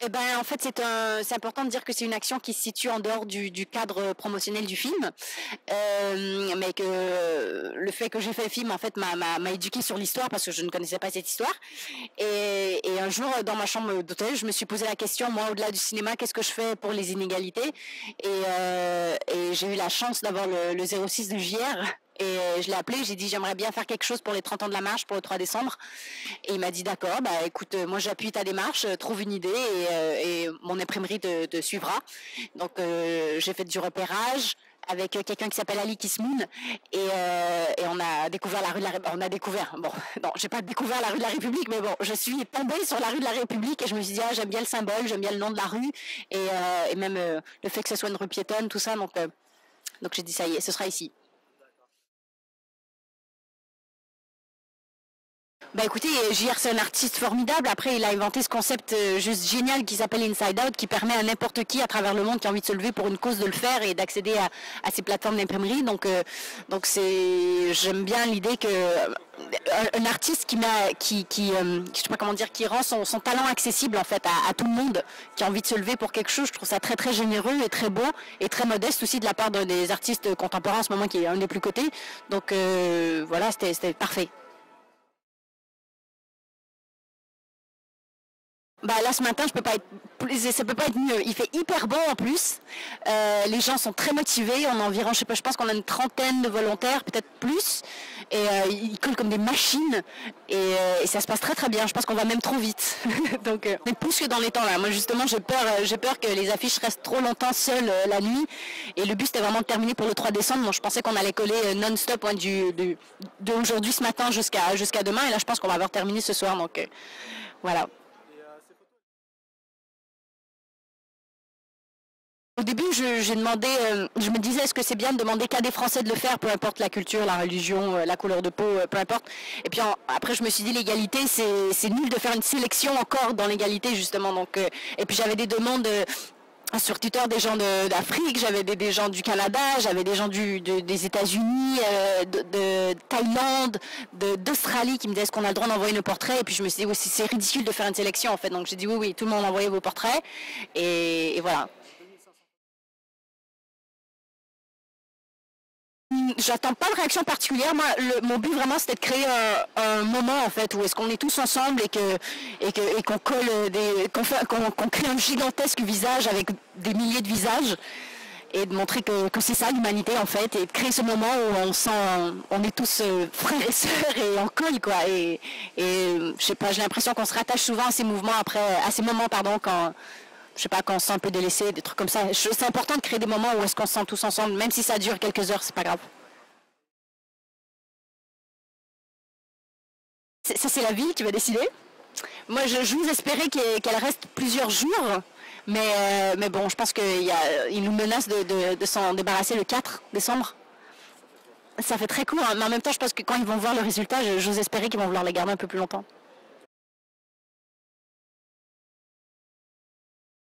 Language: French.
Eh ben, en fait, c'est important de dire que c'est une action qui se situe en dehors du cadre promotionnel du film, mais que le fait que j'ai fait le film, en fait, m'a éduqué sur l'histoire parce que je ne connaissais pas cette histoire. Et un jour, dans ma chambre d'hôtel, je me suis posé la question, moi, au-delà du cinéma, qu'est-ce que je fais pour les inégalités? Et j'ai eu la chance d'avoir le 06 de JR. Et je l'ai appelé, j'ai dit j'aimerais bien faire quelque chose pour les 30 ans de la marche pour le 3 décembre. Et il m'a dit d'accord, bah écoute, moi j'appuie ta démarche, trouve une idée et mon imprimerie te suivra. Donc j'ai fait du repérage avec quelqu'un qui s'appelle Ali Kismoun et on a découvert la rue de la République. On a découvert, bon, non, j'ai pas découvert la rue de la République, mais bon, je suis tombée sur la rue de la République et je me suis dit ah j'aime bien le symbole, j'aime bien le nom de la rue et même le fait que ce soit une rue piétonne, tout ça. Donc j'ai dit ça y est, ce sera ici. Bah écoutez, JR c'est un artiste formidable. Après, il a inventé ce concept juste génial qui s'appelle Inside Out, qui permet à n'importe qui à travers le monde qui a envie de se lever pour une cause de le faire et d'accéder à ces plateformes d'imprimerie. Donc j'aime bien l'idée que un artiste je sais pas comment dire, qui rend son talent accessible en fait à tout le monde qui a envie de se lever pour quelque chose. Je trouve ça très très généreux et très beau et très modeste aussi de la part des artistes contemporains en ce moment qui est un des plus cotés. Donc voilà, c'était parfait. Bah là ce matin ça peut pas être mieux. Il fait hyper bon en plus. Les gens sont très motivés. On a environ, je sais pas, je pense qu'on a une trentaine de volontaires, peut-être plus. Et ils collent comme des machines. Et ça se passe très très bien. Je pense qu'on va même trop vite. Donc mais plus que dans les temps là. Moi justement j'ai peur que les affiches restent trop longtemps seules la nuit. Et le but c'était vraiment de terminer pour le 3 décembre. Donc je pensais qu'on allait coller non-stop de aujourd'hui ce matin jusqu'à demain. Et là je pense qu'on va avoir terminé ce soir. Donc voilà. Au début, j'ai demandé, je me disais, est-ce que c'est bien de demander qu'à des Français de le faire, peu importe la culture, la religion, la couleur de peau, peu importe. Et puis après, je me suis dit, l'égalité, c'est nul de faire une sélection encore dans l'égalité, justement. Et puis j'avais des demandes sur Twitter des gens d'Afrique, j'avais des gens du Canada, j'avais des gens des États-Unis, de Thaïlande, d'Australie qui me disaient est-ce qu'on a le droit d'envoyer nos portraits. Et puis je me suis dit, oui, c'est ridicule de faire une sélection, en fait. Donc j'ai dit, oui, tout le monde envoyait vos portraits. Et voilà. J'attends pas de réaction particulière. Moi, mon but vraiment, c'était de créer un moment en fait où est-ce qu'on est tous ensemble et qu'on colle qu'on crée un gigantesque visage avec des milliers de visages et de montrer que c'est ça l'humanité en fait et de créer ce moment où on est tous frères et sœurs et on colle quoi et je sais pas, j'ai l'impression qu'on se rattache souvent à ces mouvements à ces moments pardon quand je sais pas, quand on se sent un peu délaissé, des trucs comme ça. C'est important de créer des moments où est-ce qu'on se sent tous ensemble, même si ça dure quelques heures, c'est pas grave. Ça, c'est la vie qui va décider. Moi, je vous espérais qu'elle reste plusieurs jours, mais bon, je pense qu'il nous menace de s'en débarrasser le 4 décembre. Ça fait très court, hein, mais en même temps, je pense que quand ils vont voir le résultat, j'ose espérer qu'ils vont vouloir les garder un peu plus longtemps.